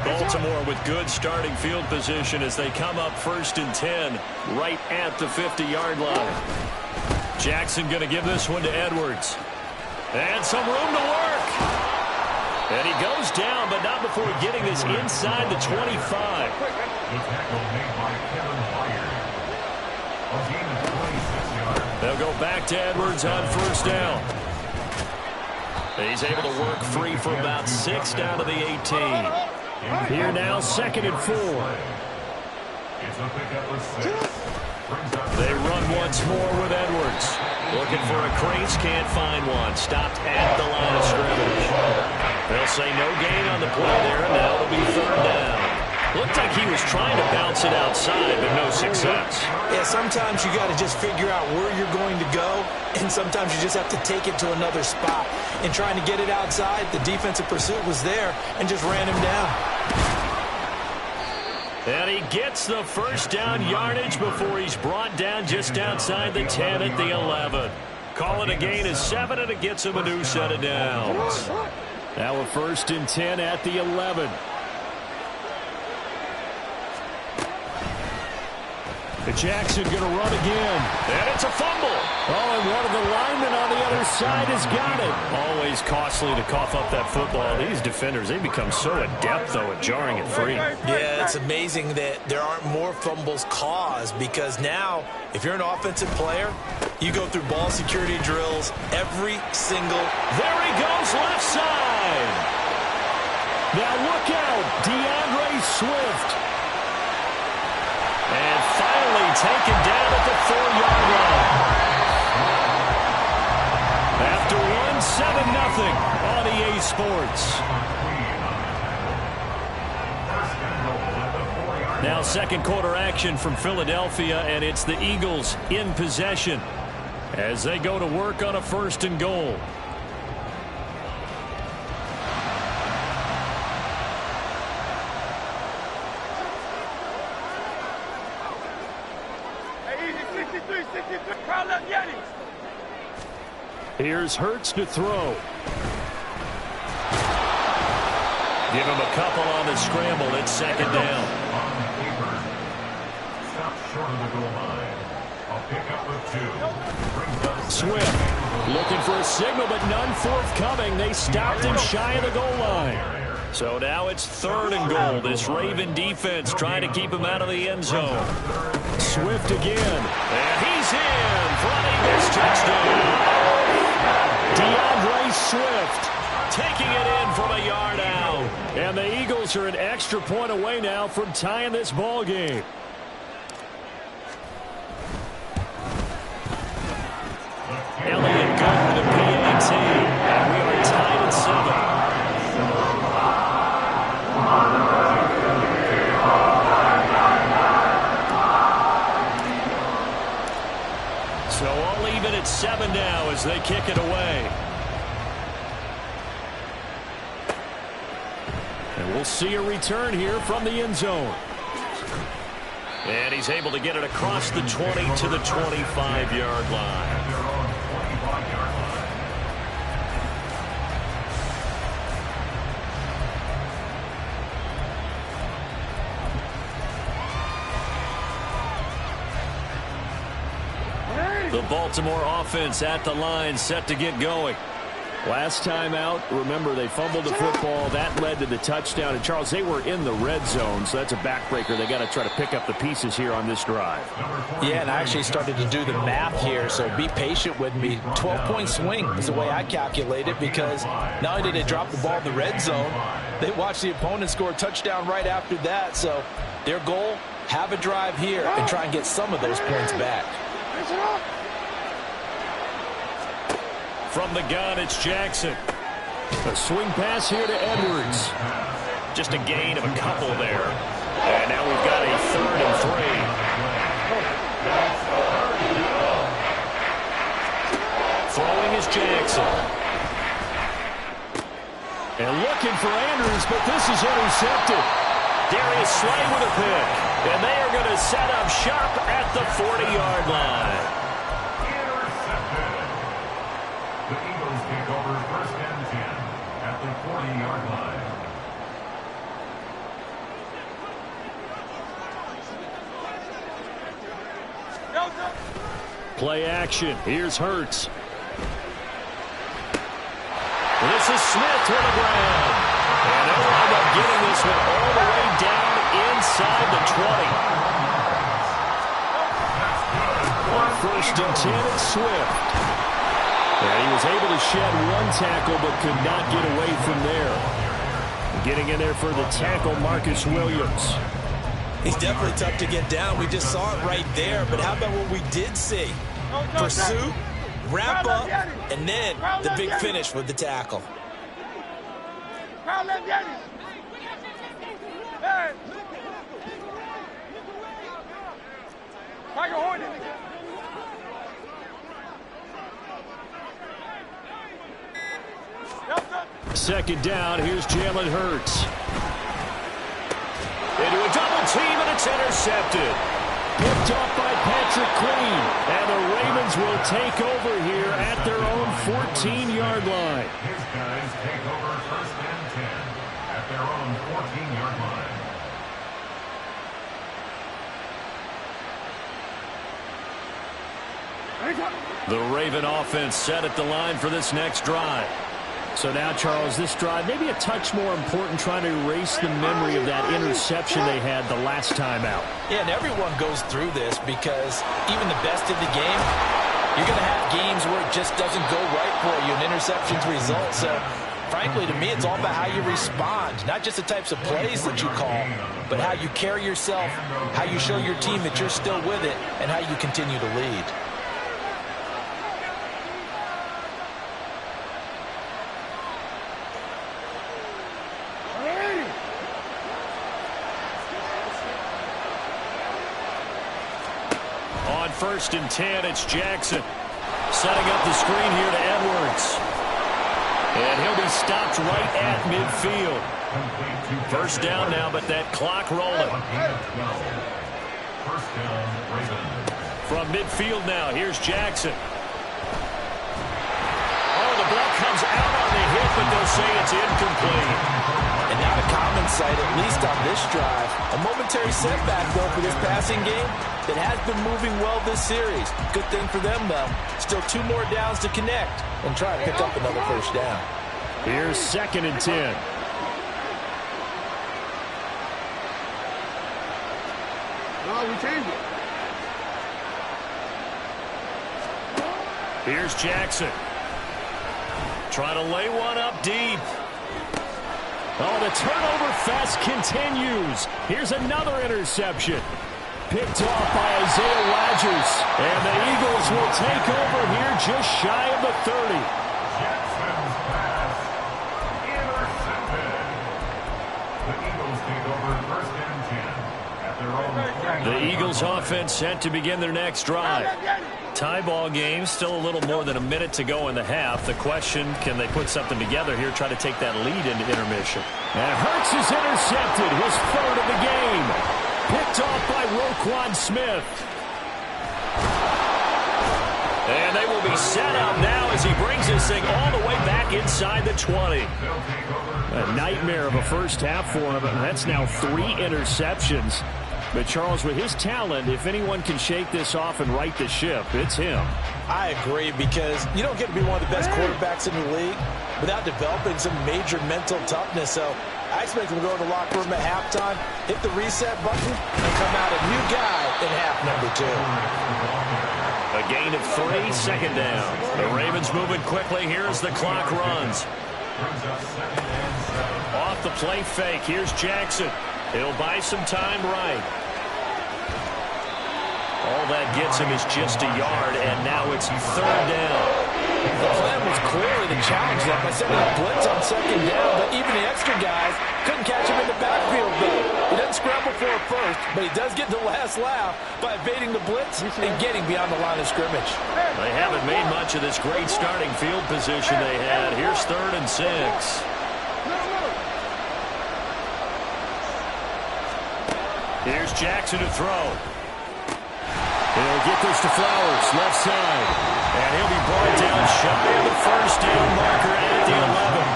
Baltimore with good starting field position as they come up 1st and 10 right at the 50-yard line. Jackson going to give this one to Edwards. And some room to work. And he goes down, but not before getting this inside the 25. The tackle made by Kevin Byard. A gain of 26 yards. They'll go back to Edwards on 1st down. He's able to work free for about 6 down to the 18. Here now, 2nd and 4. It's a pickup of 6. They run once more with Edwards. Looking for a crease, can't find one. Stopped at the line of scrimmage. They'll say no gain on the play there, and now it'll be 3rd down. Looked like he was trying to bounce it outside, but no success. Yeah, sometimes you got to just figure out where you're going to go, and sometimes you just have to take it to another spot. And trying to get it outside, the defensive pursuit was there and just ran him down. And he gets the 1st down yardage before he's brought down just outside the 10 at the 11. Call it a gain of 7, and it gets him a new set of downs. Now a 1st and 10 at the 11. Jackson going to run again. And it's a fumble. Oh, and one of the linemen on the other side has got it. Always costly to cough up that football. These defenders, they become so adept, though, at jarring it free. Yeah, it's amazing that there aren't more fumbles caused, because now, if you're an offensive player, you go through ball security drills every single. There he goes, left side. Now look out, DeAndre Swift. And finally taken down at the 4-yard line. After one, 7-0 on EA Sports. Now 2nd quarter action from Philadelphia, and it's the Eagles in possession as they go to work on a 1st and goal. Here's Hurts to throw. Give him a couple on the scramble. It's 2nd down. Stop short of the goal line. A pickup of 2. Swift looking for a signal, but none forthcoming. They stopped him shy of the goal line. So now it's 3rd and goal. This Raven defense trying to keep him out of the end zone. Swift again. And he's in for an Eagles touchdown. DeAndre Swift taking it in from a yard out. And the Eagles are an extra point away now from tying this ball game. Elliott good for the PAT. And we are tied at 7. So all even at 7 now as they kick it away. And we'll see a return here from the end zone. And he's able to get it across the 20 to the 25-yard line. The Baltimore offense at the line, set to get going. Last time out, remember, they fumbled the football. That led to the touchdown. And, Charles, they were in the red zone, so that's a backbreaker. They got to try to pick up the pieces here on this drive. Yeah, and I actually started to do the math here, so be patient with me. 12-point swing is the way I calculate it, because not only did they drop the ball in the red zone, they watched the opponent score a touchdown right after that. So their goal, have a drive here and try and get some of those points back. From the gun, it's Jackson. A swing pass here to Edwards. Just a gain of a couple there. And now we've got a 3rd and 3. Throwing is Jackson. And looking for Andrews, but this is intercepted. Darius Slay with a pick. And they are going to set up shop at the 40-yard line. The Eagles take over 1st and 10 at the 40-yard line. Play action. Here's Hurts. This is Smith with a grab. And they'll wind up getting this one all the way down inside the 20. On 1st and 10, it's Swift. And he was able to shed one tackle but could not get away from there. Getting in there for the tackle, Marcus Williams. He's definitely tough to get down. We just saw it right there. But how about what we did see? Pursuit, wrap up, and then the big finish with the tackle. Second down, here's Jalen Hurts. Into a double team, and it's intercepted. Picked off by Patrick Queen. And the Ravens will take over here at their own 14-yard line. His guys take over 1st and 10 at their own 14-yard line. The Raven offense set at the line for this next drive. So now, Charles, this drive maybe a touch more important, trying to erase the memory of that interception they had the last time out. Yeah, and everyone goes through this because even the best in the game, you're going to have games where it just doesn't go right for you, and interceptions result. So, frankly, to me, it's all about how you respond, not just the types of plays that you call, but how you carry yourself, how you show your team that you're still with it, and how you continue to lead. On 1st and 10, it's Jackson. Setting up the screen here to Edwards. And he'll be stopped right at midfield. 1st down now, but that clock rolling. 1st down, Ravens. From midfield now, here's Jackson. Oh, the ball comes out on the hit, but they'll say it's incomplete. And not a common sight, at least on this drive. A momentary setback, though, for this passing game that has been moving well this series. Good thing for them, though. Still 2 more downs to connect and try to pick up another 1st down. Here's 2nd and 10. No, we changed it. Here's Jackson. Trying to lay one up deep. Oh, the turnover fest continues. Here's another interception. Picked off by Isaiah Rodgers. And the Eagles will take over here just shy of the 30. Jackson's pass intercepted. The Eagles take over 1st and 10 at their own 40. The Eagles offense set to begin their next drive. Tie ball game, still a little more than a minute to go in the half. The question, can they put something together here, try to take that lead into intermission? And Hurts is intercepted, his 3rd of the game. Picked off by Roquan Smith. And they will be set up now as he brings this thing all the way back inside the 20. A nightmare of a first half for him, and that's now 3 interceptions. But, Charles, with his talent, if anyone can shake this off and right the ship, it's him. I agree, because you don't get to be one of the best quarterbacks in the league without developing some major mental toughness. So I expect him to go to the locker room at halftime, hit the reset button, and come out a new guy in half number 2. A gain of 3, 2nd down. The Ravens moving quickly here as the clock runs. Off the play fake, here's Jackson. He'll buy some time right. All that gets him is just a yard, and now it's 3rd down. The plan was clearly to challenge them by sending a blitz on 2nd down, but even the extra guys couldn't catch him in the backfield, though. He doesn't scramble for it first, but he does get the last laugh by evading the blitz and getting beyond the line of scrimmage. They haven't made much of this great starting field position they had. Here's 3rd and 6. Here's Jackson to throw. He'll get this to Flowers, left side. And he'll be brought down shy of the 1st down marker at the 11.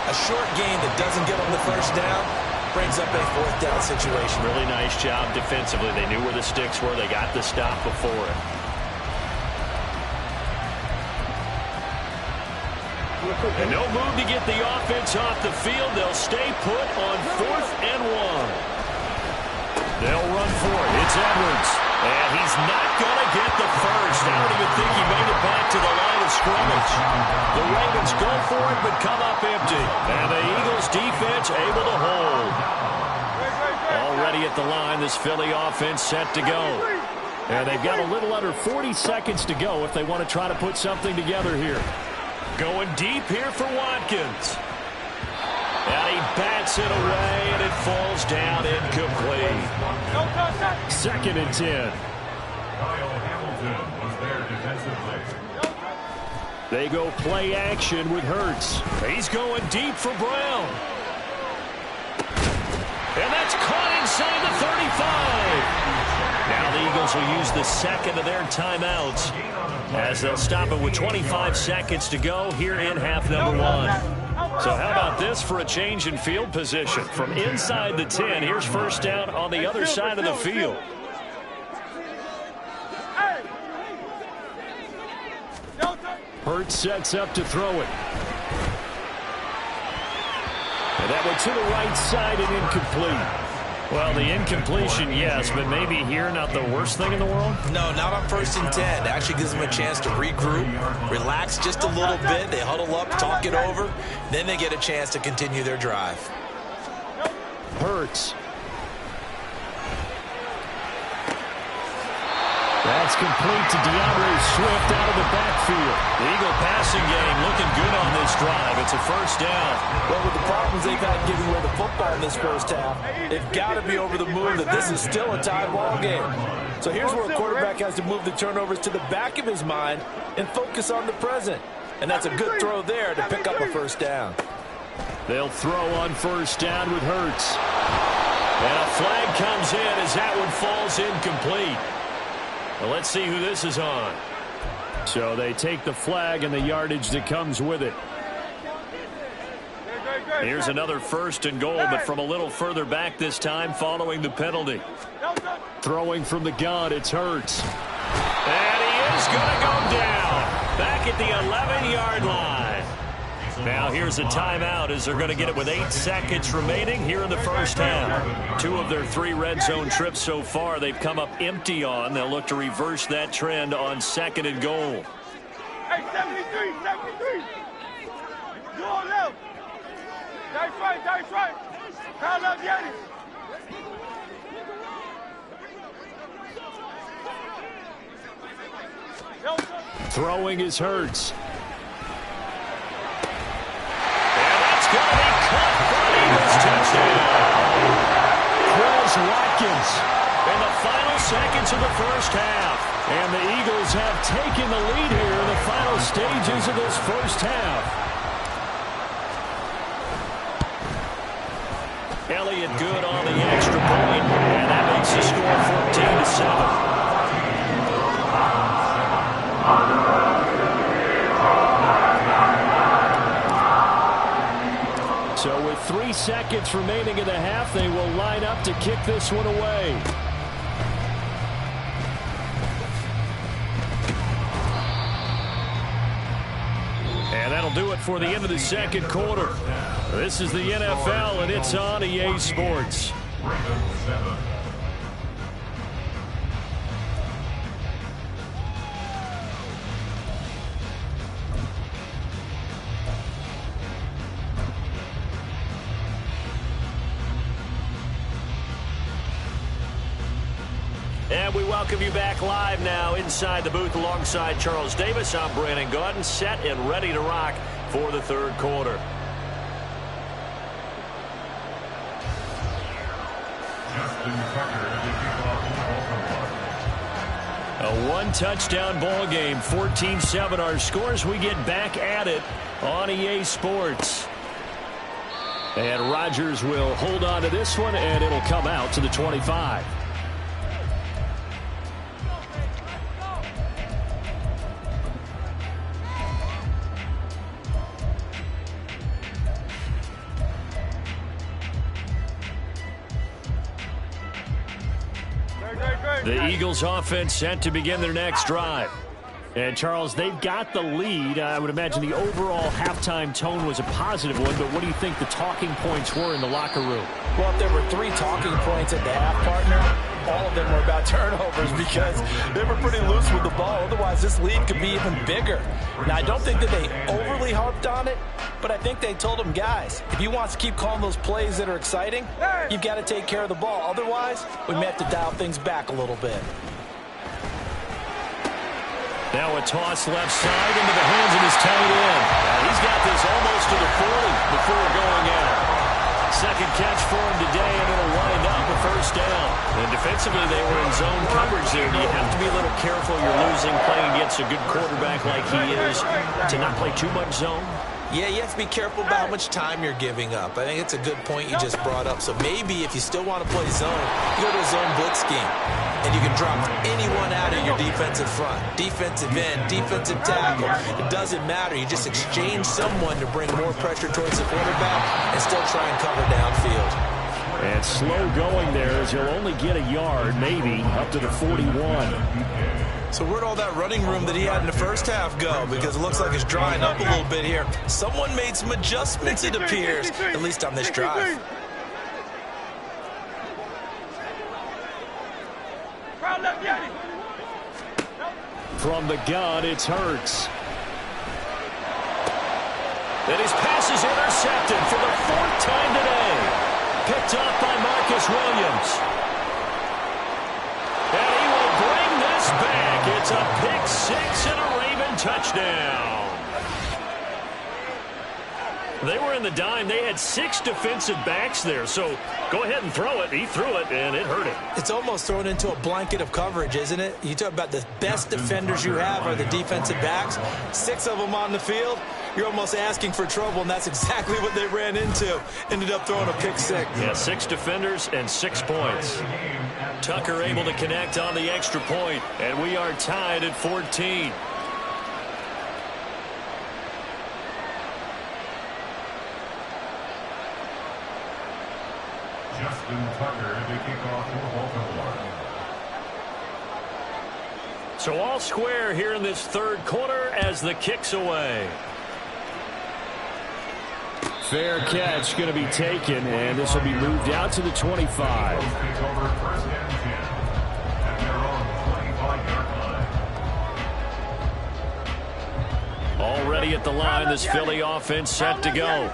A short gain that doesn't get on the 1st down brings up a fourth down situation. Really nice job defensively. They knew where the sticks were. They got the stop before it. And no move to get the offense off the field. They'll stay put on 4th and 1. They'll run for it. It's Edwards. And he's not going to get the first. I don't even think he made it back to the line of scrimmage. The Ravens go for it but come up empty. And the Eagles defense able to hold. Already at the line, this Philly offense set to go. And they've got a little under 40 seconds to go if they want to try to put something together here. Going deep here for Watkins. And he bats it away, and it falls down incomplete. 2nd and 10. Kyle Hamilton was there defensively. They go play action with Hurts. He's going deep for Brown. And that's caught inside the 35. Now the Eagles will use the second of their timeouts as they'll stop it with 25 seconds to go here in half number 1. So how about this for a change in field position? From inside the 10, here's first down on the other side of the field. Hurts sets up to throw it. And that one to the right side and incomplete. Well, the incompletion, yes, but maybe here not the worst thing in the world? No, not on 1st and 10. It actually gives them a chance to regroup, relax just a little bit. They huddle up, talk it over. Then they get a chance to continue their drive. Hurts. That's complete to DeAndre Swift out of the backfield. The Eagle passing game looking good on this drive. It's a first down. Well, with the problems they've had giving away the football in this first half, they've got to be over the moon that this is still a tied ball game. So here's where a quarterback has to move the turnovers to the back of his mind and focus on the present. And that's a good throw there to pick up a first down. They'll throw on first down with Hurts. And a flag comes in as that one falls incomplete. Well, let's see who this is on. So they take the flag and the yardage that comes with it. Here's another 1st and goal, but from a little further back this time following the penalty. Throwing from the gun, it's Hurts. And he is going to go down. Back at the 11-yard line. Now here's a timeout as they're going to get it with 8 seconds remaining here in the first half. 2 of their 3 red zone trips so far they've come up empty on. They'll look to reverse that trend on 2nd and goal. Hey, 73, 73. Go on left. That's right, that's right. Count up, Yannis. Throwing is Hurts. Going to be caught for an Eagles touchdown. Chris Watkins in the final seconds of the first half. And the Eagles have taken the lead here in the final stages of this first half. Elliott good on the extra point, and that makes the score 14-7. So with 3 seconds remaining in the half, they will line up to kick this one away. And that'll do it for the end of the second quarter. This is the NFL, and it's on EA Sports. And we welcome you back live now inside the booth alongside Charles Davis. I'm Brandon Gaudin, set and ready to rock for the third quarter. A one-touchdown ball game, 14-7 our scores. We get back at it on EA Sports. And Rodgers will hold on to this one, and it'll come out to the 25. The Eagles offense set to begin their next drive. And, Charles, they've got the lead. I would imagine the overall halftime tone was a positive one, but what do you think the talking points were in the locker room? Well, if there were 3 talking points at the half, partner, all of them were about turnovers because they were pretty loose with the ball. Otherwise, this lead could be even bigger. Now, I don't think that they overly harped on it, but I think they told them, guys, if you want to keep calling those plays that are exciting, you've got to take care of the ball. Otherwise, we may have to dial things back a little bit. Now a toss left side into the hands of his tight end. He's got this almost to the 40 before going out. Second catch for him today, and it'll wind up a first down. And defensively, they were in zone coverage there. Do you have to be a little careful? You're losing, playing against a good quarterback like he is, to not play too much zone? Yeah, you have to be careful about how much time you're giving up. I think it's a good point you just brought up. So maybe if you still want to play zone, you go to a zone blitz scheme. And you can drop anyone out of your defensive front. Defensive end, defensive tackle. It doesn't matter. You just exchange someone to bring more pressure towards the quarterback and still try and cover downfield. And slow going there as he'll only get a yard, maybe, up to the 41. So where'd all that running room that he had in the first half go? Because it looks like it's drying up a little bit here. Someone made some adjustments, it appears, at least on this drive. From the gun, it's Hurts. And his pass is intercepted for the 4th time today. Picked up by Marcus Williams. And he will bring this back. It's a pick 6 and a Raven touchdown. They were in the dime. They had 6 defensive backs there. So go ahead and throw it. He threw it, and it hurt him. It's almost thrown into a blanket of coverage, isn't it? You talk about the best defenders you have are the defensive backs. 6 of them on the field. You're almost asking for trouble, and that's exactly what they ran into. Ended up throwing a pick 6. Yeah, 6 defenders and 6 points. Tucker able to connect on the extra point, and we are tied at 14. Justin Tucker to kick off for Baltimore. So all square here in this 3rd quarter as the kick's away. Fair catch going to be taken, and this will be moved out to the 25. Take over 1st and 10 at their own 25-yard line. Already at the line, this Philly offense set to go.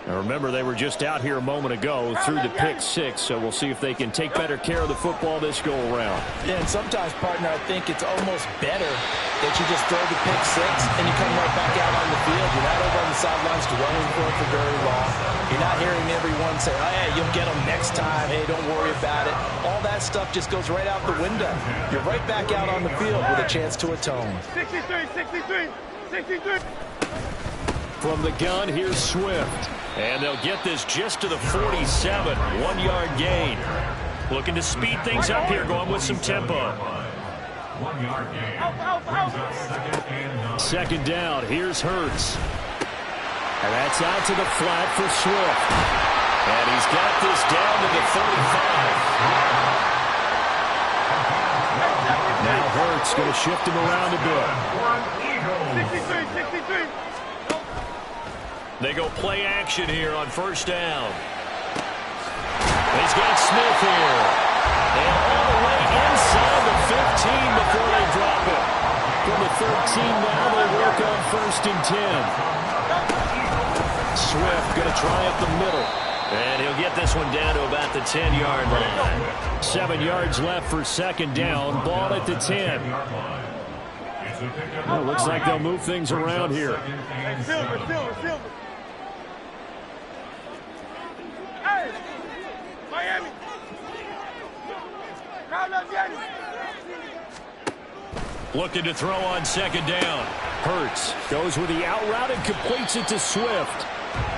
Now remember, they were just out here a moment ago through the pick 6, so we'll see if they can take better care of the football this go-around. Yeah, and sometimes, partner, I think it's almost better that you just throw the pick 6 and you come right back out on the field. You're not over on the sidelines dwelling for it for very long. You're not hearing everyone say, oh, hey, you'll get them next time. Hey, don't worry about it. All that stuff just goes right out the window. You're right back out on the field with a chance to atone. 63. From the gun, here's Swift. And they'll get this just to the 47. 1-yard gain. Looking to speed things up here, going with some tempo. 1-yard gain. Brings up 2nd and 9. Second down, here's Hurts. And that's out to the flat for Swift. And he's got this down to the 35. Now Hurts going to shift him around a bit. 63. They go play action here on 1st down. He's got Smith here. And all the way inside the 15 before they drop it. From the 13 now, they work on 1st and 10. Swift going to try up the middle. And he'll get this one down to about the 10-yard line. 7 yards left for 2nd down. Ball at the 10. Well, looks like they'll move things around here. Silver. Hey, Miami. Crowd up, Yanni. Looking to throw on 2nd down. Hurts goes with the out route and completes it to Swift.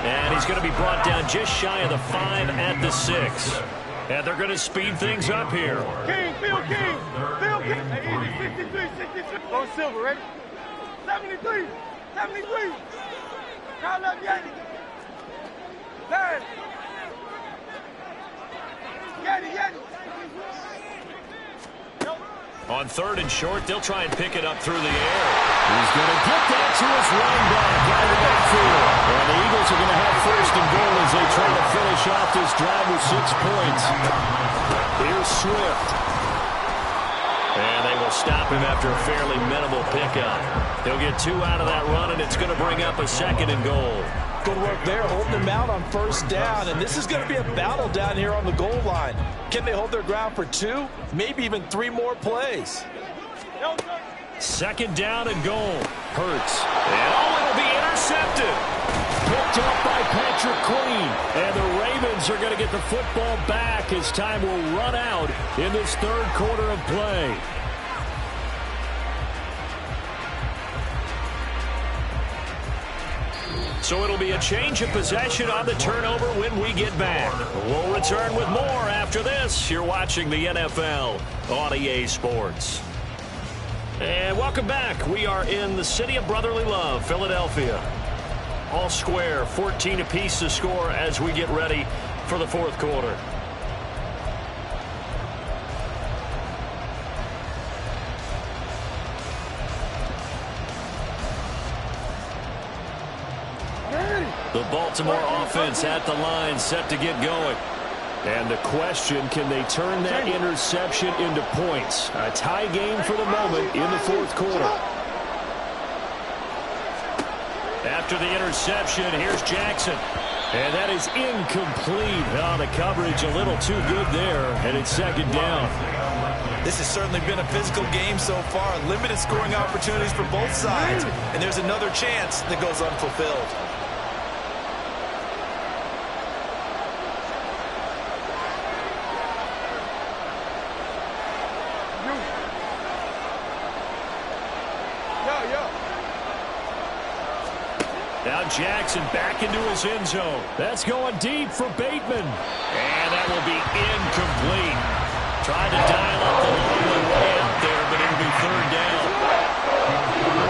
And he's going to be brought down just shy of the 5 at the 6. And they're going to speed things up here. Phil King. Hey, 63. Go Silver, ready? 73. Crowd up, Yanni. 9. Yanni. On 3rd and short, they'll try and pick it up through the air. He's going to get that to his running back out of that field. And the Eagles are going to have 1st and goal as they try to finish off this drive with 6 points. Here's Swift. And they will stop him after a fairly minimal pickup. He'll get 2 out of that run, and it's going to bring up a 2nd and goal. Good work there, holding them out on 1st down, and this is going to be a battle down here on the goal line. Can they hold their ground for 2, maybe even 3 more plays? 2nd down and goal. Hurts. And it'll be intercepted. Picked up by Patrick Queen. And the Ravens are going to get the football back as time will run out in this 3rd quarter of play. So it'll be a change of possession on the turnover when we get back. We'll return with more after this. You're watching the NFL on EA Sports. And welcome back. We are in the city of brotherly love, Philadelphia. All square, 14 apiece to score as we get ready for the 4th quarter. The Baltimore offense at the line, set to get going. And the question, can they turn that interception into points? A tie game for the moment in the 4th quarter. After the interception, here's Jackson. And that is incomplete. Oh, the coverage a little too good there, and it's 2nd down. This has certainly been a physical game so far. Limited scoring opportunities for both sides. And there's another chance that goes unfulfilled. Now Jackson back into his end zone. That's going deep for Bateman. And that will be incomplete. Tried to dial up the long one way out there, but it'll be 3rd down.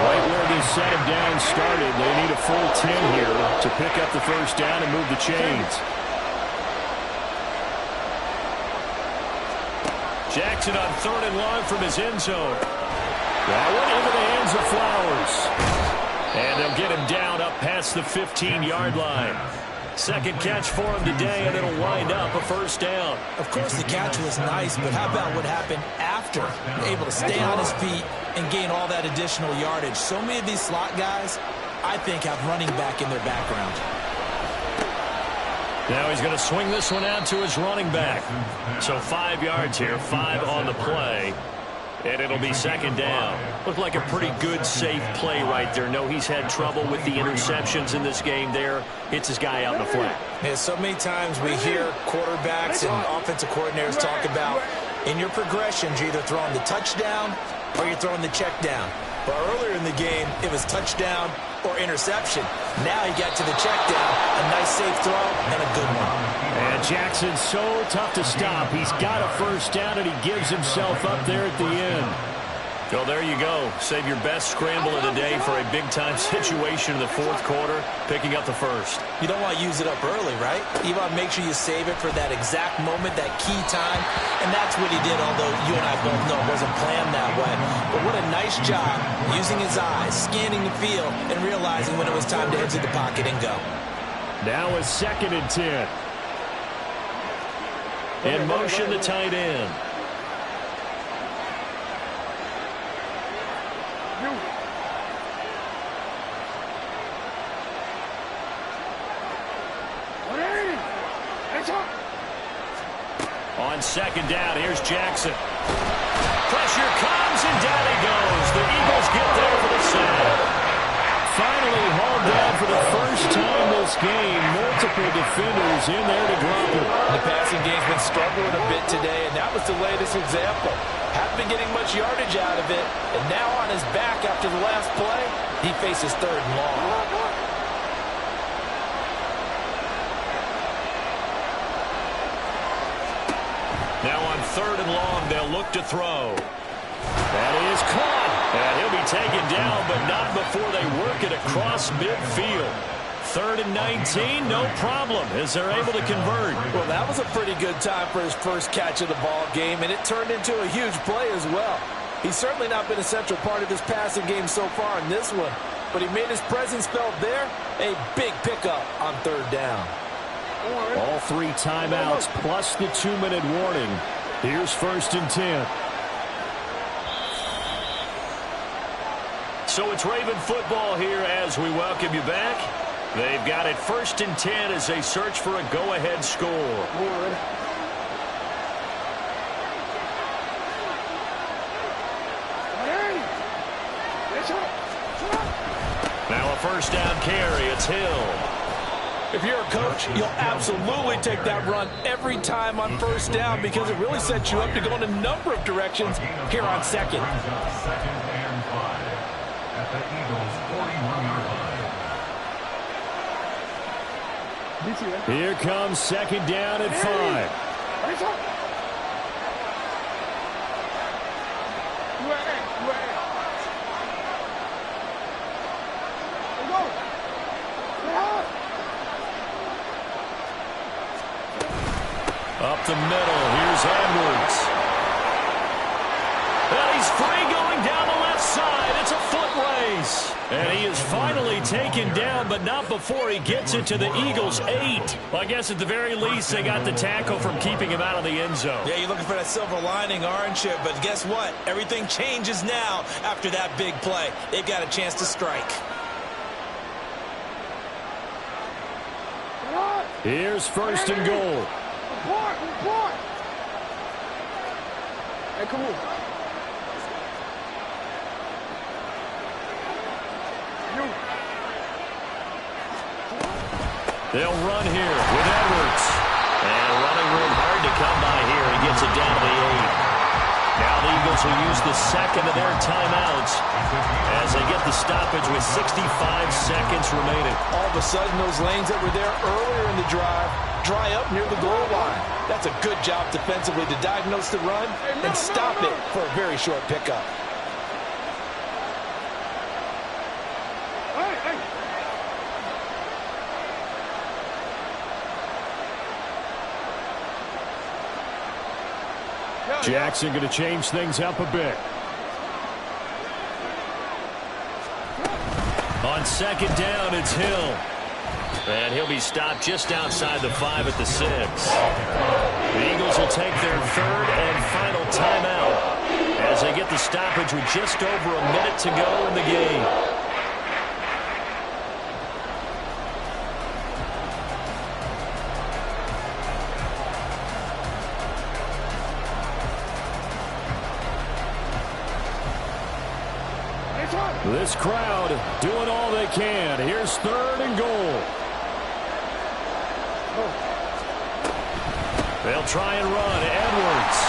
Right where this set of downs started, they need a full 10 here to pick up the 1st down and move the chains. Jackson on 3rd and long from his end zone. That went into the hands of Flowers. And they'll get him down up past the 15-yard line. 2nd catch for him today, and it'll wind up a 1st down. Of course, the catch was nice, but how about what happened after? Able to stay on his feet and gain all that additional yardage. So many of these slot guys, I think, have running back in their background. Now he's going to swing this one out to his running back. So 5 yards here, 5 on the play. And it'll be 2nd down. Looked like a pretty good, safe play right there. No, he's had trouble with the interceptions in this game there. Hits his guy out in the flat. Yeah, so many times we hear quarterbacks and offensive coordinators talk about in your progressions, you're either throwing the touchdown or you're throwing the check down. But earlier in the game, it was touchdown or interception. Now he got to the check down, a nice safe throw, and a good one. And Jackson's so tough to stop. He's got a 1st down, and he gives himself up there at the end. So there you go. Save your best scramble of the day for a big-time situation in the 4th quarter, picking up the 1st. You don't want to use it up early, right? You want to make sure you save it for that exact moment, that key time. And that's what he did, although you and I both know it wasn't planned that way. But what a nice job using his eyes, scanning the field, and realizing when it was time to exit the pocket and go. Now a 2nd and 10. In motion, the tight end. On 2nd down, here's Jackson. Pressure comes, and down he goes. The Eagles get there for the sack. Finally hauled down for the 1st time this game. Multiple defenders in there to drop him. The passing game's been struggling a bit today, and that was the latest example. Haven't been getting much yardage out of it, and now on his back after the last play, he faces 3rd and long. Now on 3rd and long, they'll look to throw. That is caught. And he'll be taken down, but not before they work it across midfield. 3rd and 19, no problem, as they're able to convert. Well, that was a pretty good time for his first catch of the ball game, and it turned into a huge play as well. He's certainly not been a central part of his passing game so far in this one, but he made his presence felt there. A big pickup on 3rd down. All 3 timeouts plus the 2-minute warning. Here's 1st and 10. So it's Raven football here as we welcome you back. They've got it 1st and 10 as they search for a go-ahead score. Now a 1st down carry. It's Hill. If you're a coach, you'll absolutely take that run every time on 1st down because it really sets you up to go in a number of directions here on 2nd. 2nd and 5 at the Eagles' 41-yard line. Here comes 2nd down at 5. Up the middle, here's Edwards. And he's free going down the left side. It's a foot race. And he is finally taken down, but not before he gets it to the Eagles' 8. Well, I guess at the very least, they got the tackle from keeping him out of the end zone. Yeah, you're looking for that silver lining, aren't you? But guess what? Everything changes now after that big play. They've got a chance to strike. Here's 1st and goal. Report! Hey, come on. They'll run here with Edwards. And running room hard to come by here. He gets it down to the 8. Now the Eagles will use the 2nd of their timeouts as they get the stoppage with 65 seconds remaining. All of a sudden, those lanes that were there earlier in the drive dry up near the goal line. That's a good job defensively to diagnose the run and stop it for a very short pickup. Jackson going to change things up a bit. On 2nd down, it's Hill. And he'll be stopped just outside the 5 at the 6. The Eagles will take their 3rd and final timeout as they get the stoppage with just over a minute to go in the game. This crowd doing all they can. Here's 3rd and goal. They'll try and run. Edwards.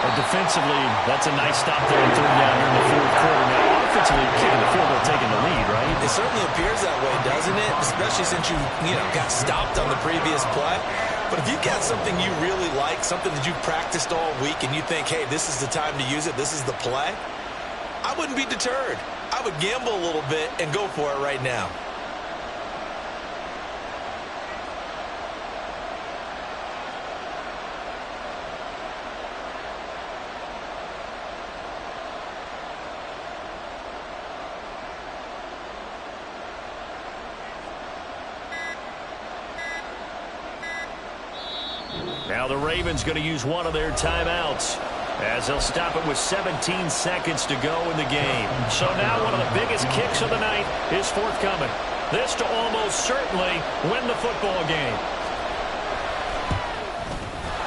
And defensively, that's a nice stop there on 3rd down here in the 4th quarter. Now, offensively, kicking the field goal, taking the lead, right? It certainly appears that way, doesn't it? Especially since you got stopped on the previous play. But if you've got something you really like, something that you've practiced all week, and you think, hey, this is the time to use it, this is the play, I wouldn't be deterred. I would gamble a little bit and go for it right now. Now the Ravens going to use one of their timeouts as they'll stop it with 17 seconds to go in the game. So now one of the biggest kicks of the night is forthcoming. This to almost certainly win the football game.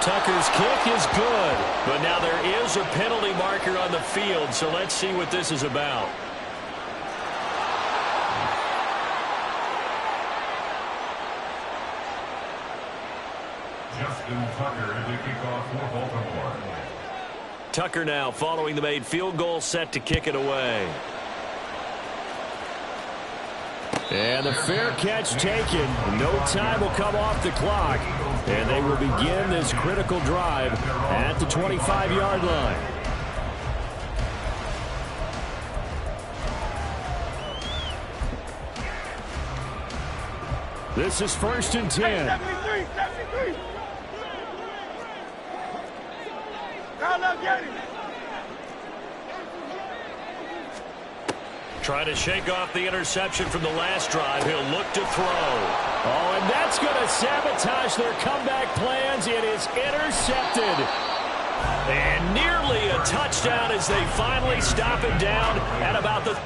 Tucker's kick is good, but now there is a penalty marker on the field, so let's see what this is about. Justin Tucker to kick off for Baltimore. Tucker now following the made field goal, set to kick it away. And the fair catch taken. No time will come off the clock. And they will begin this critical drive at the 25-yard line. This is 1st and 10. 73. Now get him. Trying to shake off the interception from the last drive. He'll look to throw. Oh, and that's going to sabotage their comeback plans. It is intercepted. And nearly a touchdown as they finally stop him down at about the...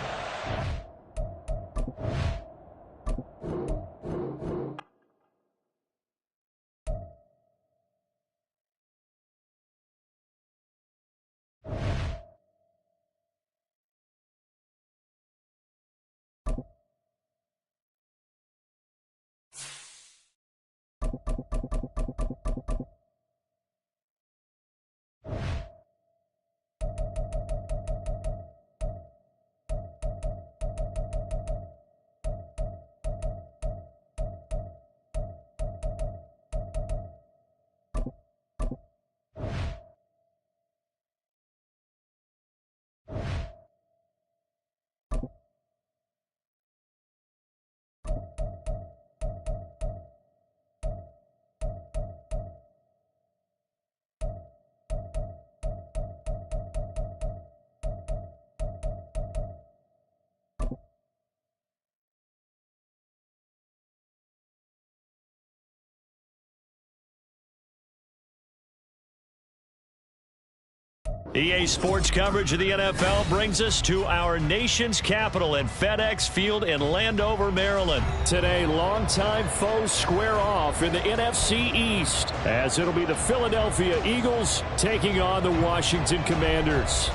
EA Sports coverage of the NFL brings us to our nation's capital in FedEx Field in Landover, Maryland. Today, longtime foes square off in the NFC East, as it'll be the Philadelphia Eagles taking on the Washington Commanders.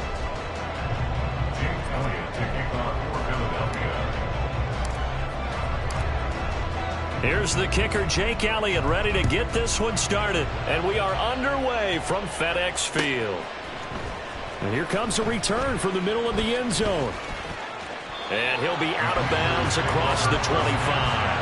Here's the kicker, Jake Elliott, ready to get this one started. And we are underway from FedEx Field. And here comes a return from the middle of the end zone. And he'll be out of bounds across the 25.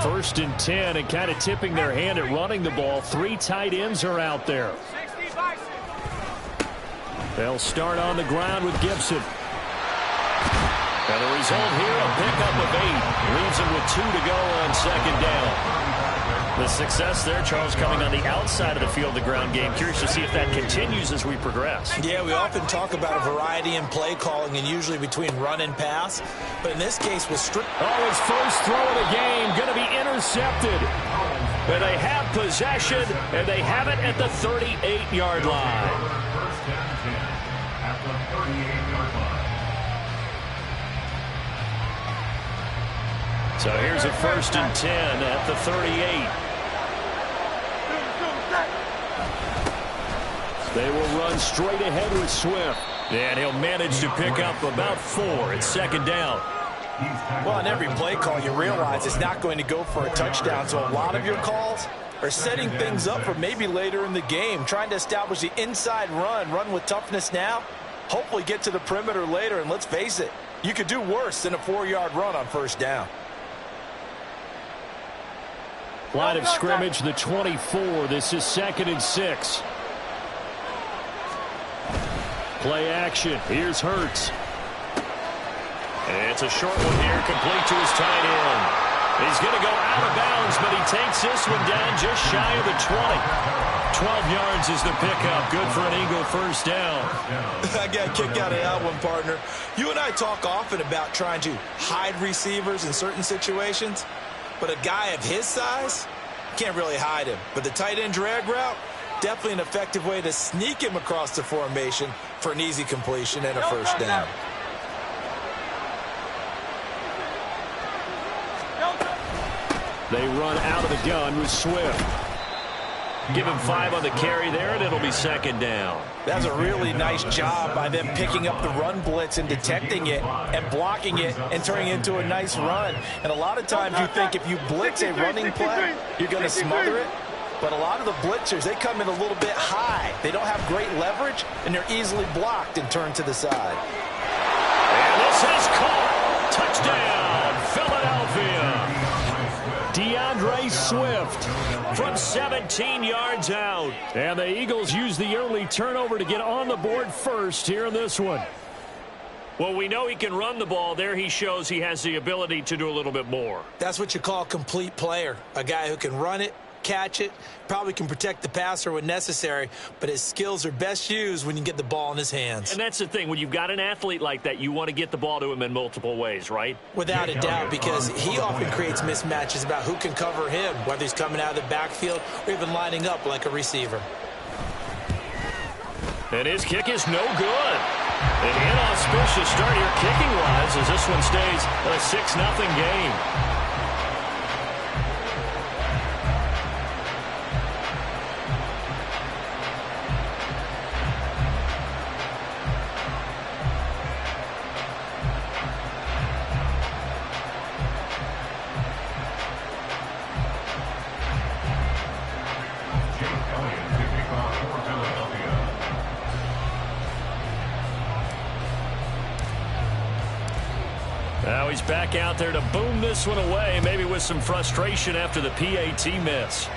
First and 10, and kind of tipping their hand at running the ball. 3 tight ends are out there. They'll start on the ground with Gibson. And the result here, a pickup of 8. Leaves him with 2 to go on second down. The success there, Charles, coming on the outside of the field, the ground game. Curious to see if that continues as we progress. Yeah, we often talk about a variety in play calling and usually between run and pass. But in this case, with strict... Oh, his first throw of the game going to be intercepted. But they have possession, and they have it at the 38-yard line. First and 10 at the 38-yard line. So here's a first and 10 at the 38. They will run straight ahead with Swift. And he'll manage to pick up about 4 at second down. Well, on every play call, you realize it's not going to go for a touchdown. So a lot of your calls are setting things up for maybe later in the game, trying to establish the inside run with toughness now, hopefully get to the perimeter later. And let's face it, you could do worse than a 4-yard run on first down. Line of scrimmage, the 24. This is 2nd and 6. Play action. Here's Hurts. It's a short one here, complete to his tight end. He's going to go out of bounds, but he takes this one down just shy of the 20. 12 yards is the pickup. Good for an Eagle first down. I got a kick out of that one, partner. You and I talk often about trying to hide receivers in certain situations, but a guy of his size can't really hide him. But the tight end drag route, definitely an effective way to sneak him across the formation for an easy completion and a first down. They run out of the gun with Swift. Give him 5 on the carry there, and it'll be second down. That's a really nice job by them picking up the run blitz and detecting it and blocking it and turning it into a nice run. And a lot of times you think if you blitz a running play, you're going to smother it. But a lot of the blitzers, they come in a little bit high. They don't have great leverage, and they're easily blocked and turned to the side. And this is caught. Touchdown, Philadelphia. DeAndre Swift from 17 yards out. And the Eagles use the early turnover to get on the board first here in this one. Well, we know he can run the ball. There he shows he has the ability to do a little bit more. That's what you call a complete player. A guy who can run it, catch it, probably can protect the passer when necessary, but his skills are best used when you get the ball in his hands. And that's the thing. When you've got an athlete like that, you want to get the ball to him in multiple ways, right? Without a doubt, because he often creates mismatches about who can cover him, whether he's coming out of the backfield or even lining up like a receiver. And his kick is no good. An inauspicious start here kicking-wise as this one stays a 6-0 game. Now he's back out there to boom this one away, maybe with some frustration after the PAT miss.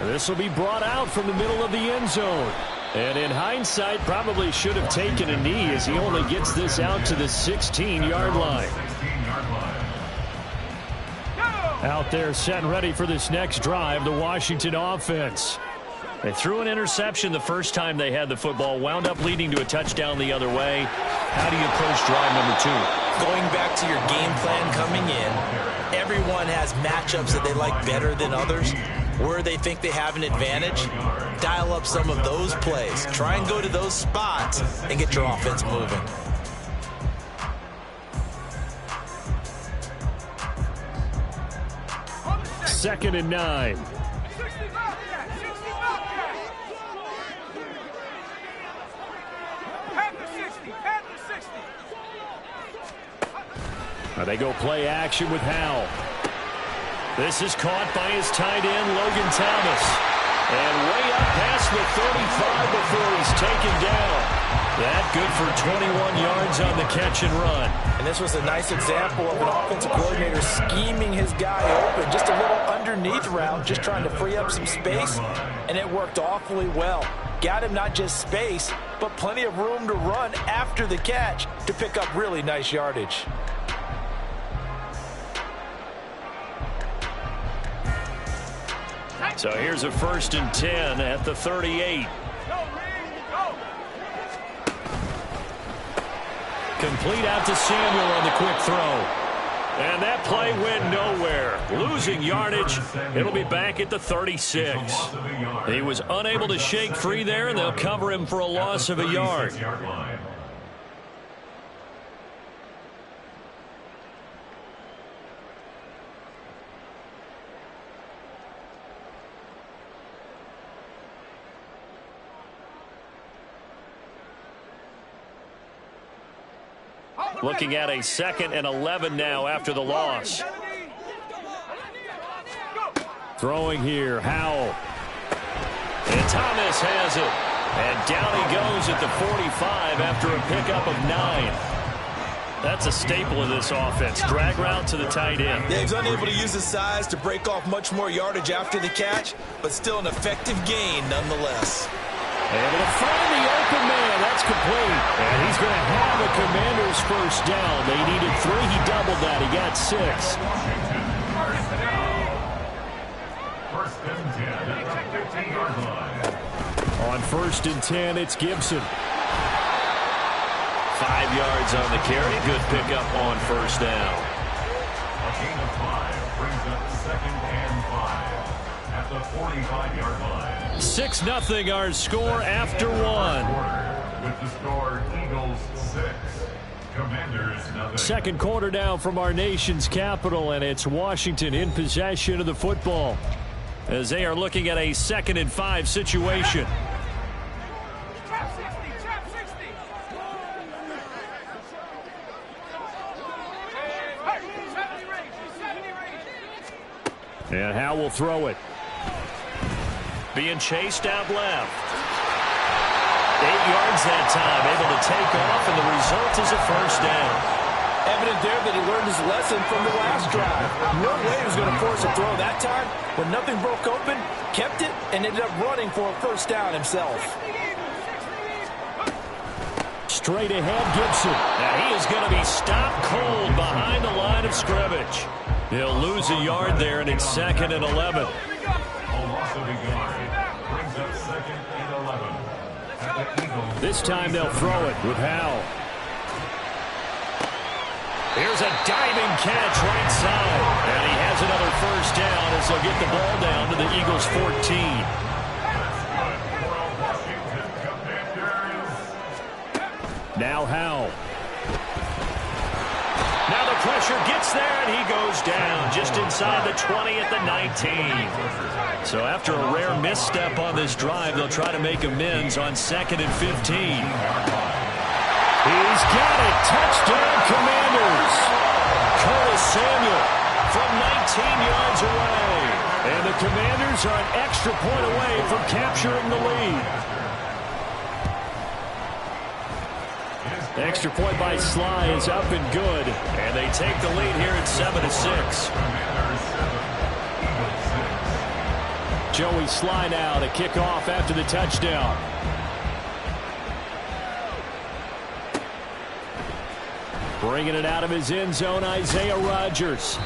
This will be brought out from the middle of the end zone. And in hindsight, probably should have taken a knee as he only gets this out to the 16-yard line. Out there set and ready for this next drive, the Washington offense. They threw an interception the first time they had the football, wound up leading to a touchdown the other way. How do you approach drive number 2? Going back to your game plan coming in, everyone has matchups that they like better than others, where they think they have an advantage. Dial up some of those plays. Try and go to those spots and get your offense moving. Second and 9. They go play action with Howell. This is caught by his tight end, Logan Thomas. And way up past the 35 before he's taken down. That good for 21 yards on the catch and run. And this was a nice example of an offensive coordinator scheming his guy open. Just a little underneath route, just trying to free up some space. And it worked awfully well. Got him not just space, but plenty of room to run after the catch to pick up really nice yardage. So here's a 1st and 10 at the 38. Complete out to Samuel on the quick throw. And that play went nowhere. Losing yardage. It'll be back at the 36. He was unable to shake free there, and they'll cover him for a loss of a yard. Looking at a 2nd and 11 now after the loss. Throwing here, Howell. And Thomas has it. And down he goes at the 45 after a pickup of 9. That's a staple of this offense. Drag route to the tight end. Yeah, he's unable to use his size to break off much more yardage after the catch, but still an effective gain nonetheless. Able to find the open man. That's complete. And he's going to have a Commanders first down. They needed 3. He doubled that. He got 6. First and 10 at the 15-yard line. On first and 10, it's Gibson. 5 yards on the carry. Good pickup on first down. A gain of 5 brings up second and 5 at the 45-yard line. 6-0 our score after 1. With the score, Eagles 6, Commanders nothing. Second quarter now from our nation's capital, and it's Washington in possession of the football as they are looking at a 2nd and 5 situation. And Howe will throw it. Being chased out left. 8 yards that time, able to take off, and the result is a first down. Evident there that he learned his lesson from the last drive. No way he was going to force a throw that time. When nothing broke open, kept it, and ended up running for a first down himself. Straight ahead, Gibson. Now he is going to be stopped cold behind the line of scrimmage. He'll lose a yard there, and it's 2nd and 11. A loss of a yard brings up second and 11 at the Eagles. This time they'll throw it with Howe. Here's a diving catch right side. And he has another first down as they'll get the ball down to the Eagles' 14. Now Howe. Now the pressure gets there, and he goes down just inside the 20 at the 19. So after a rare misstep on this drive, they'll try to make amends on 2nd and 15. He's got it. Touchdown, Commanders. Curtis Samuel from 19 yards away. And the Commanders are an extra point away from capturing the lead. Extra point by Sly is up and good. And they take the lead here at 7-6. Joey Sly now to kick off after the touchdown. Bringing it out of his end zone, Isaiah Rodgers.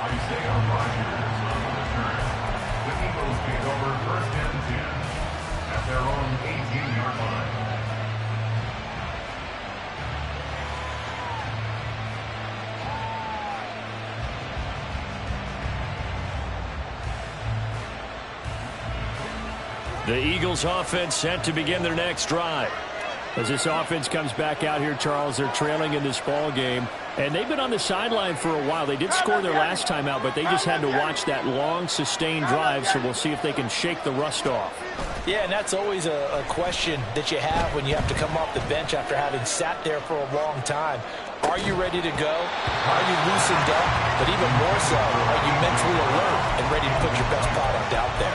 Isaiah Rodgers on the return. The Eagles take over first and 10 at their own 18-yard line. The Eagles offense set to begin their next drive. As this offense comes back out here, Charles, they're trailing in this ball game. And they've been on the sideline for a while. They did score their last time out, but they just had to watch that long, sustained drive, so we'll see if they can shake the rust off. Yeah, and that's always a question that you have when you have to come off the bench after having sat there for a long time. Are you ready to go? Are you loosened up? But even more so, are you mentally alert and ready to put your best product out there?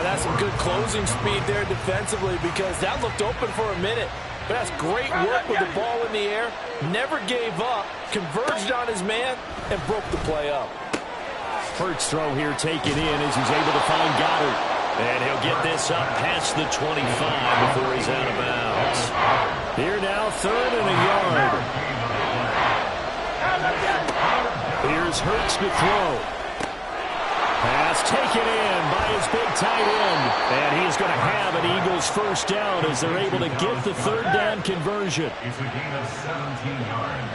That's some good closing speed there defensively, because that looked open for a minute. But that's great work with the ball in the air. Never gave up, converged on his man, and broke the play up. Hurts throw here taken in as he's able to find Goddard. And he'll get this up past the 25 before he's out of bounds. Here now, 3rd and a yard. Here's Hurts to throw. Pass taken in by his big tight end. And he's going to have an Eagles first down as they're able to get the 3rd down conversion. It's a gain of 17 yards.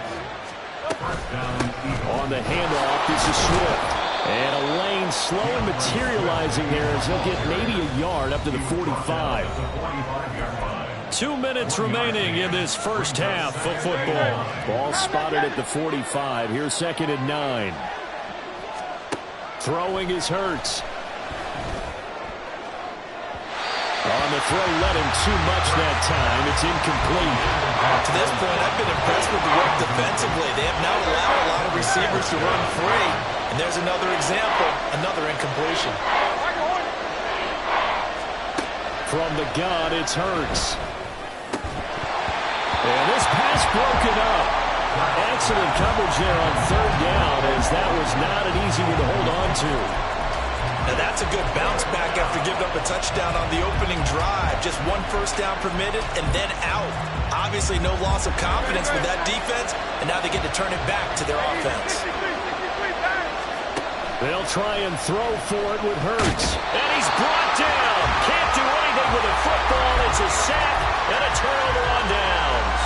First down, Eagles. On the handoff, this is Swift. And a lane slow and materializing there as he'll get maybe a yard up to the 45. 2 minutes remaining in this first half of football. Ball spotted at the 45. Here's 2nd and 9. Throwing is Hurts. On the throw, let him too much that time. It's incomplete. To this point, I've been impressed with the work defensively. They have not allowed a lot of receivers to run free. And there's another example, another incompletion. From the gun, it's Hurts. And this pass broken up. Excellent coverage there on 3rd down, as that was not an easy one to hold on to. Now that's a good bounce back after giving up a touchdown on the opening drive. Just one first down permitted and then out. Obviously no loss of confidence with that defense, and now they get to turn it back to their offense. They'll try and throw for it with Hurts. And he's brought down. Can't do anything with the football. It's a sack and a turnover on downs.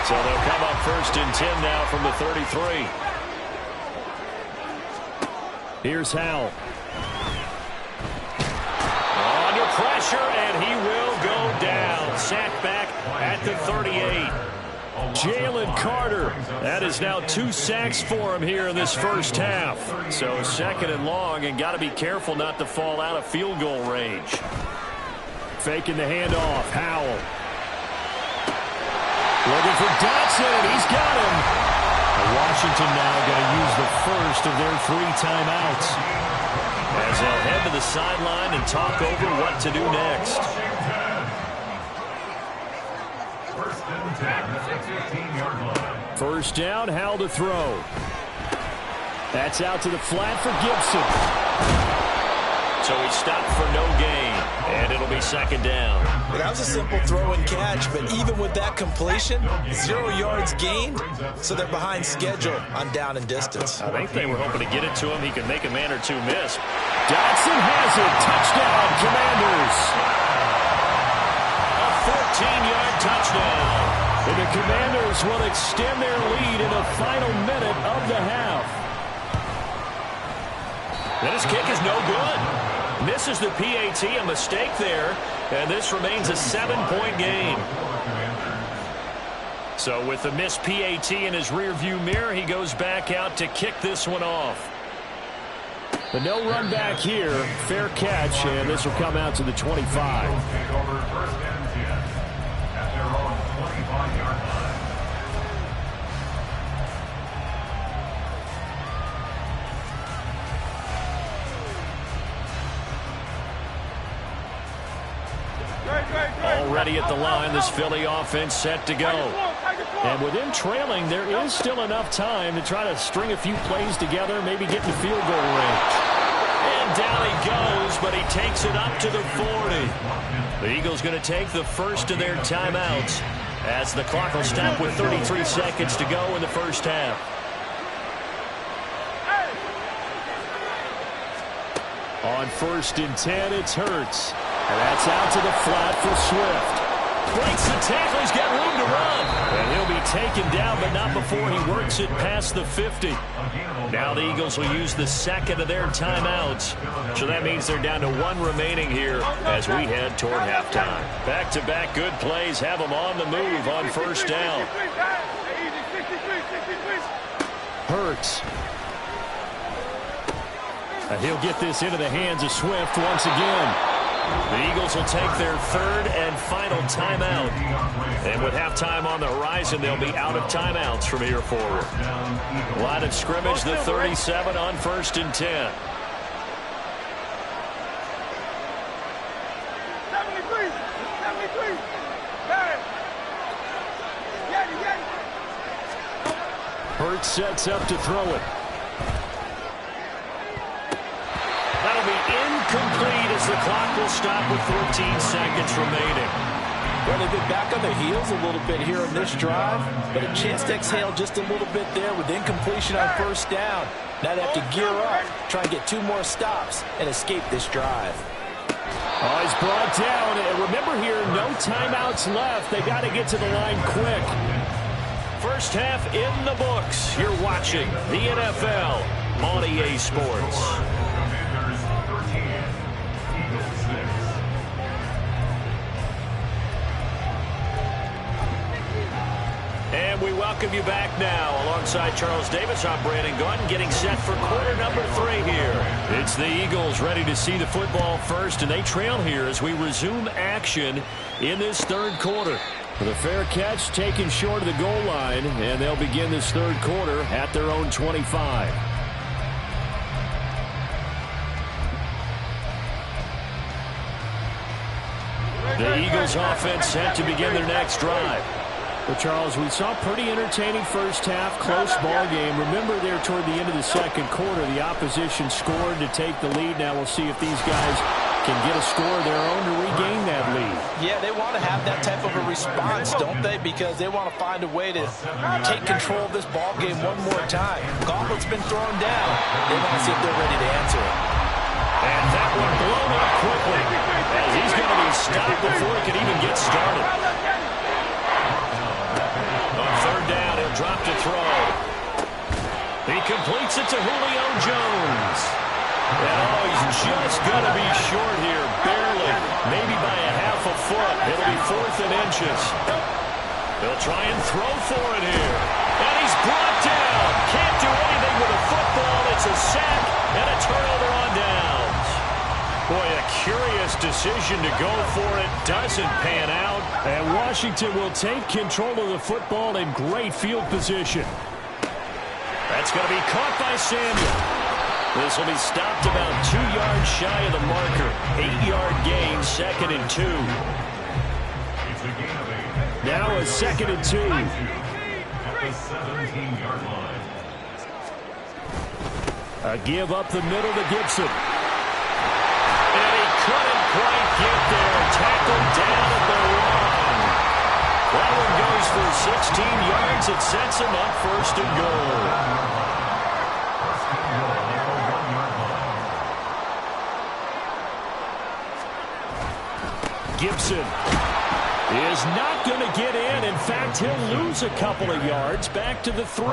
So they'll come up 1st and 10 now from the 33. Here's Howell. Under pressure, and he will go down. Sacked back at the 38. Jalen Carter. That is now 2 sacks for him here in this first half. So 2nd and long, and got to be careful not to fall out of field goal range. Faking the handoff. Howell. Looking for Dotson. He's got him. Washington now going to use the first of their 3 timeouts, as they'll head to the sideline and talk over what to do next. 1st and 10 at the 15-yard line. First down, Howell to throw. That's out to the flat for Gibson. So he stopped for no gain, and it'll be 2nd down. Well, that was a simple throw and catch, but even with that completion, 0 yards gained, so they're behind schedule on down and distance. I think they were hoping to get it to him. He could make a man or 2 miss. Dotson has it. Touchdown, Commanders. A 14-yard touchdown. And the Commanders will extend their lead in the final minute of the half. And his kick is no good. Misses the PAT, a mistake there, and this remains a 7-point game. So with the missed PAT in his rearview mirror, he goes back out to kick this one off. But no run back here. Fair catch, and this will come out to the 25. Take over 1st and 10 at their own 25-yard line. Already at the line, this Philly offense set to go. And with them trailing, there is still enough time to try to string a few plays together, maybe get in the field goal range. And down he goes, but he takes it up to the 40. The Eagles going to take the first of their timeouts as the clock will stop with 33 seconds to go in the first half. On 1st and 10, it's Hurts. And that's out to the flat for Swift. Breaks the tackle. He's got room to run. And he'll be taken down, but not before he works it past the 50. Now the Eagles will use the 2nd of their timeouts. So that means they're down to 1 remaining here as we head toward halftime. Back-to-back good plays have them on the move on 1st down. Hurts. And he'll get this into the hands of Swift once again. The Eagles will take their 3rd and final timeout. And with halftime on the horizon, they'll be out of timeouts from here forward. Line of scrimmage, the 37 on 1st and 10. 73. Hurts sets up to throw it. That'll be incomplete as the clock will stop with 14 seconds remaining. Well, they've been back on their heels a little bit here on this drive, but a chance to exhale just a little bit there with incompletion on 1st down. Now they have to gear up, try and get 2 more stops, and escape this drive. Oh, he's brought down. And remember here, no timeouts left. They got to get to the line quick. First half in the books. You're watching the NFL on EA Sports. And we welcome you back now. Alongside Charles Davis, I'm Brandon Gordon, getting set for quarter number 3 here. It's the Eagles ready to see the football first, and they trail here as we resume action in this 3rd quarter. With a fair catch taken short of the goal line, and they'll begin this 3rd quarter at their own 25. The Eagles offense set to begin their next drive. Well, Charles, we saw pretty entertaining first half, close ball game. Remember there toward the end of the second quarter, the opposition scored to take the lead. Now we'll see if these guys can get a score of their own to regain that lead. Yeah, they want to have that type of a response, don't they? Because they want to find a way to take control of this ball game one more time. Gauntlet's been thrown down. They want to see if they're ready to answer it. And that one blown up quickly as he's going to be stopped before he can even get started. On third down, he'll drop to throw. He completes it to Julio Jones. And he's just going to be short here, barely, maybe by a half a foot. It'll be 4th and inches. They'll try and throw for it here. And he's brought down. Can't do anything with a football. It's a sack and a turnover on downs. Boy, a curious decision to go for it. Doesn't pan out. And Washington will take control of the football in great field position. That's going to be caught by Samuel. This will be stopped about 2 yards shy of the marker. 8-yard gain, 2nd and 2. Now a 2nd and 2. At the 17-yard line. A give up the middle to Gibson. And he couldn't quite get there. Tackled down at the 1. That one goes for 16 yards. It sets him up 1st and goal. Gibson is not going to get in. In fact, he'll lose a couple of yards back to the 3.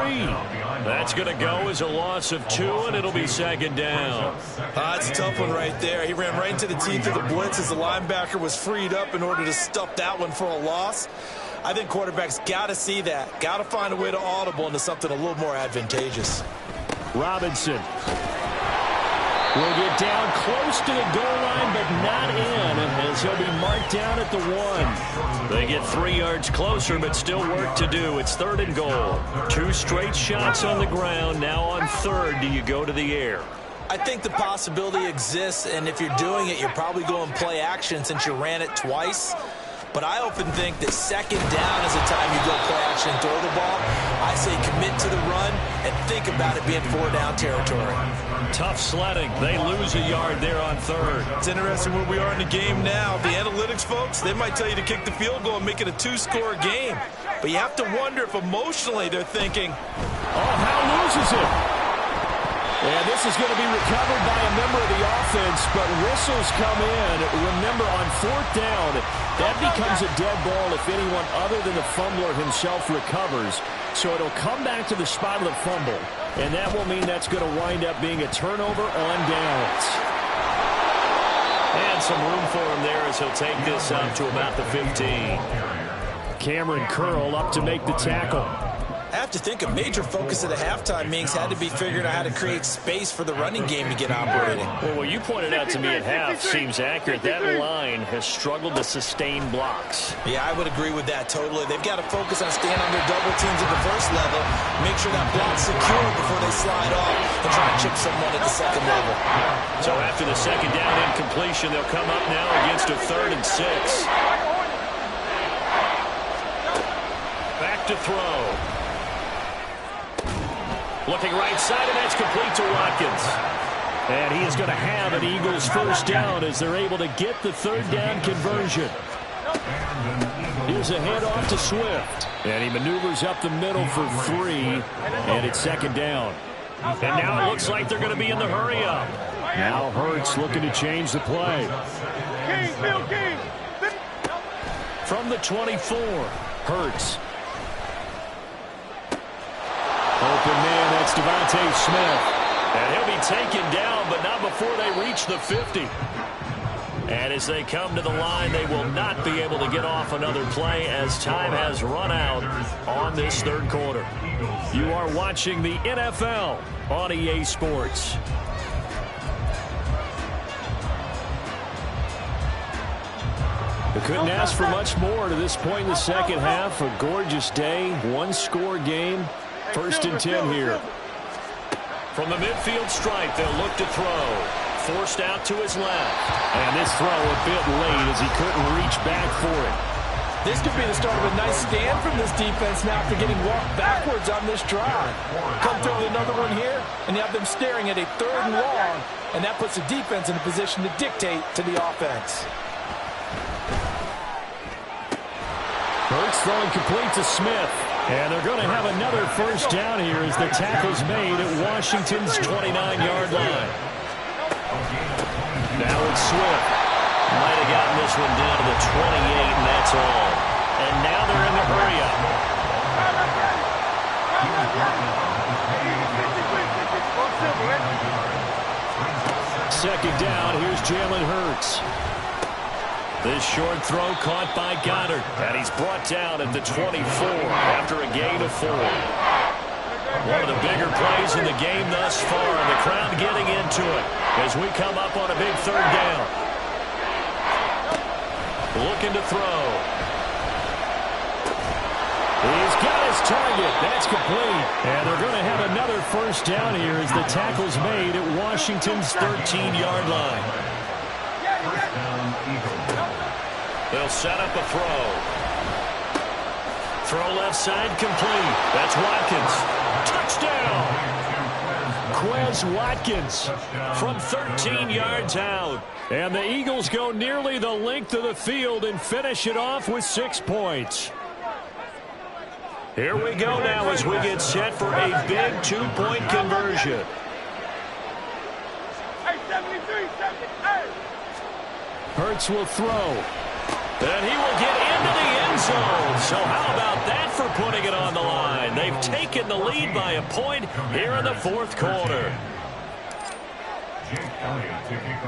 That's going to go as a loss of 2, and it'll be 2nd down. That's a tough one right there. He ran right into the teeth of the blitz as the linebacker was freed up in order to stuff that one for a loss. I think quarterbacks got to see that. Got to find a way to audible into something a little more advantageous. Robinson will get down close to the goal line, but not in, as he'll be marked down at the 1. They get 3 yards closer, but still work to do. It's 3rd and goal. 2 straight shots on the ground. Now on 3rd, do you go to the air? I think the possibility exists, and if you're doing it, you're probably going play action since you ran it twice. But I often think that 2nd down is the time you go play action and throw the ball. I say commit to the run and think about it being 4-down territory. Tough sledding. They lose a yard there on 3rd. It's interesting where we are in the game now. The analytics folks, they might tell you to kick the field goal and make it a 2-score game. But you have to wonder if emotionally they're thinking, oh, Howe loses it. And this is going to be recovered by a member of the offense, but whistles come in. Remember, on 4th down, that becomes a dead ball if anyone other than the fumbler himself recovers. So it'll come back to the spot of the fumble, and that will mean that's going to wind up being a turnover on downs. And some room for him there as he'll take this up to about the 15. Cameron Curl up to make the tackle. I have to think a major focus of the halftime meetings had to be figuring out how to create space for the running game to get operating. Well, what you pointed out to me at half seems accurate. That line has struggled to sustain blocks. Yeah, I would agree with that totally. They've got to focus on staying on their double teams at the first level, make sure that block's secure before they slide off and try to chip someone at the 2nd level. So after the 2nd down incompletion, they'll come up now against a 3rd and 6. Back to throw. Looking right side, and that's complete to Watkins. And he is going to have an Eagles 1st down as they're able to get the 3rd down conversion. Here's a handoff to Swift. And he maneuvers up the middle for 3, and it's 2nd down. And now it looks like they're going to be in the hurry-up. Now Hurts looking to change the play. From the 24, Hurts. Open man, that's Devontae Smith. And he'll be taken down, but not before they reach the 50. And as they come to the line, they will not be able to get off another play as time has run out on this 3rd quarter. You are watching the NFL on EA Sports. They couldn't ask for much more to this point in the 2nd half. A gorgeous day, 1-score game. 1st and 10 here. From the midfield stripe, they'll look to throw. Forced out to his left. And this throw a bit late as he couldn't reach back for it. This could be the start of a nice stand from this defense now after getting walked backwards on this drive. Come through with another one here, and you have them staring at a 3rd and long, and that puts the defense in a position to dictate to the offense. Hurts throwing complete to Smith. And they're going to have another first down here as the tackle's made at Washington's 29-yard line. Now it's Swift. Might have gotten this one down to the 28, and that's all. And now they're in the hurry-up. Second down, here's Jalen Hurts. This short throw caught by Goddard, and he's brought down at the 24 after a gain of 4. One of the bigger plays in the game thus far, and the crowd getting into it as we come up on a big 3rd down. Looking to throw. He's got his target. That's complete. And they're going to have another first down here as the tackle's made at Washington's 13-yard line. They'll set up a throw. Throw left side complete. That's Watkins. Touchdown! Quez Watkins from 13 yards out. And the Eagles go nearly the length of the field and finish it off with 6 points. Here we go now as we get set for a big 2-point conversion. Hurts will throw. And he will get into the end zone. So how about that for putting it on the line? They've taken the lead by a point here in the 4th quarter.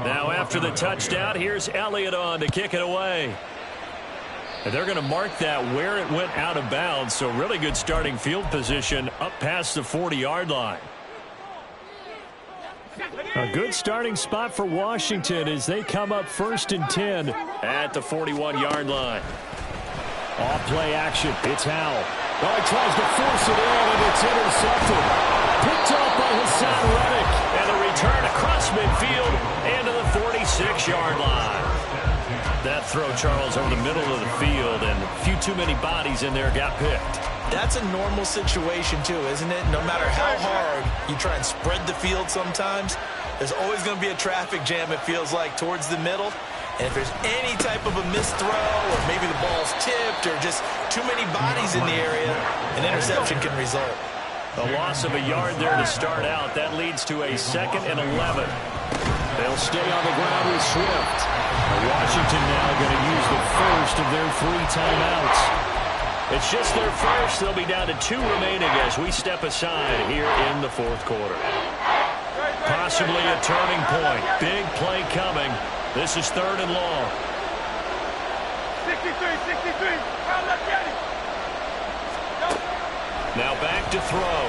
Now after the touchdown, here's Elliott on to kick it away. And they're going to mark that where it went out of bounds. So really good starting field position up past the 40-yard line. A good starting spot for Washington as they come up 1st and 10 at the 41-yard line. Off play action. It's Howell. Oh, he tries to force it in, and it's intercepted. Picked off by Hassan Reddick. And a return across midfield into the 46-yard line. That throw, Charles, over the middle of the field, and a few too many bodies in there got picked. That's a normal situation, too, isn't it? No matter how hard you try and spread the field sometimes, there's always going to be a traffic jam, it feels like, towards the middle. And if there's any type of a missed throw or maybe the ball's tipped or just too many bodies in the area, an interception can result. A loss of a yard there to start out. That leads to a 2nd and 11. They'll stay on the ground with Swift. Washington now going to use the first of their 3 timeouts. It's just their first. They'll be down to 2 remaining as we step aside here in the 4th quarter. Possibly a turning point. Big play coming. This is 3rd and long. 63. Now back to throw.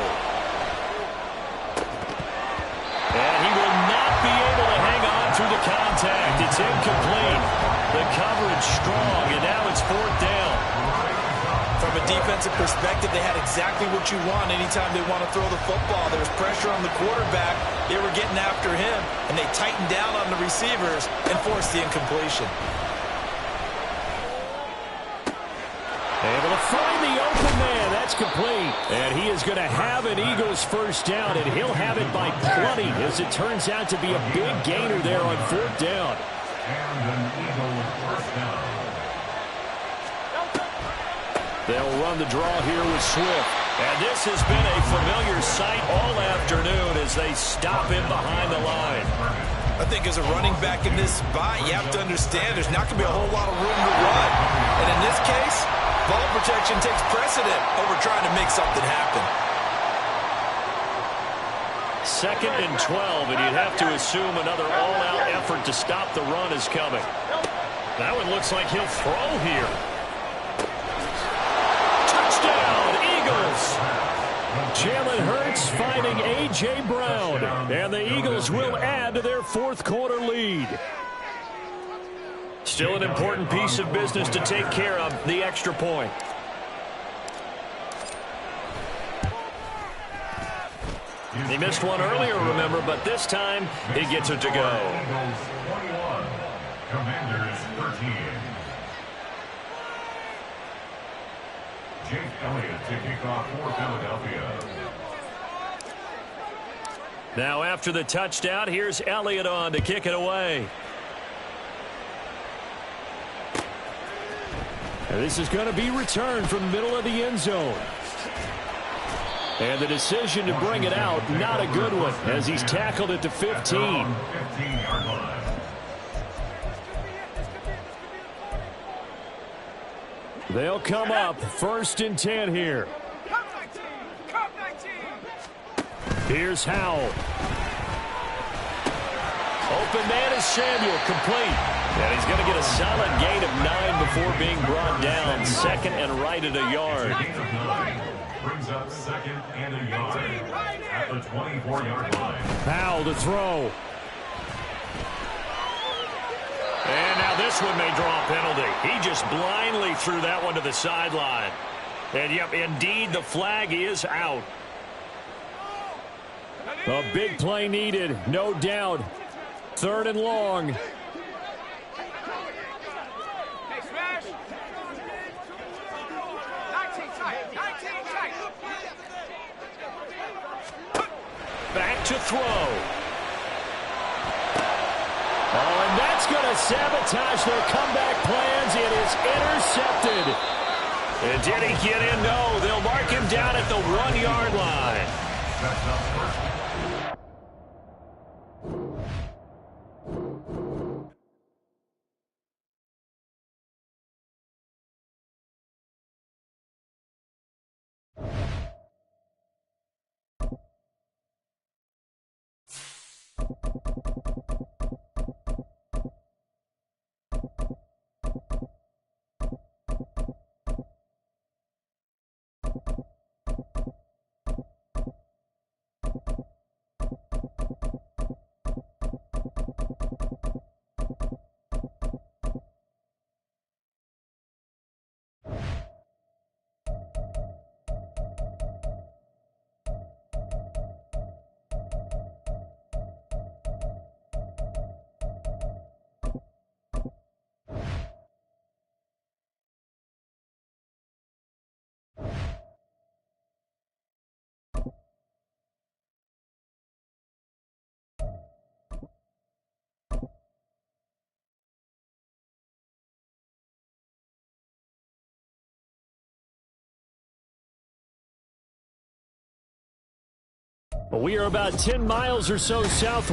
And he will not be able to hang on through the contact. It's incomplete. The coverage strong, and now it's 4th down. From a defensive perspective, they had exactly what you want anytime they want to throw the football. There was pressure on the quarterback. They were getting after him, and they tightened down on the receivers and forced the incompletion. Able to find the open man. That's complete. And he is going to have an Eagles first down, and he'll have it by plenty as it turns out to be a big gainer there on 4th down. And an Eagles first down. They'll run the draw here with Swift. And this has been a familiar sight all afternoon as they stop him behind the line. I think as a running back in this spot, you have to understand there's not going to be a whole lot of room to run. And in this case, ball protection takes precedent over trying to make something happen. 2nd and 12, and you'd have to assume another all-out effort to stop the run is coming. That one looks like he'll throw here. Touchdown, Eagles! Jalen Hurts finding A.J. Brown, and the Eagles will add to their 4th quarter lead. Still an important piece of business to take care of, the extra point. He missed one earlier, remember, but this time he gets it to go. Eagles 21, Commanders 13. Jake Elliott to kick off for Philadelphia. Now after the touchdown, here's Elliott on to kick it away. And this is going to be returned from the middle of the end zone. And the decision to bring it out, not a good one, as he's tackled at the 15. 15-yard line. They'll come up 1st and 10 here. Here's Howell. Open man is Samuel, complete. And he's going to get a solid gain of 9 before being brought down. 2nd and right at a yard. Gain of 9 brings up 2nd and a yard at the 24-yard line. Howell to throw. And now this one may draw a penalty. He just blindly threw that one to the sideline. And, yep, indeed, the flag is out. A big play needed, no doubt. 3rd and long. Back to throw. Oh, and that's going to sabotage their comeback plans. It is intercepted. And did he get in? No, they'll mark him down at the 1-yard line. That's up first. We are about 10 miles or so south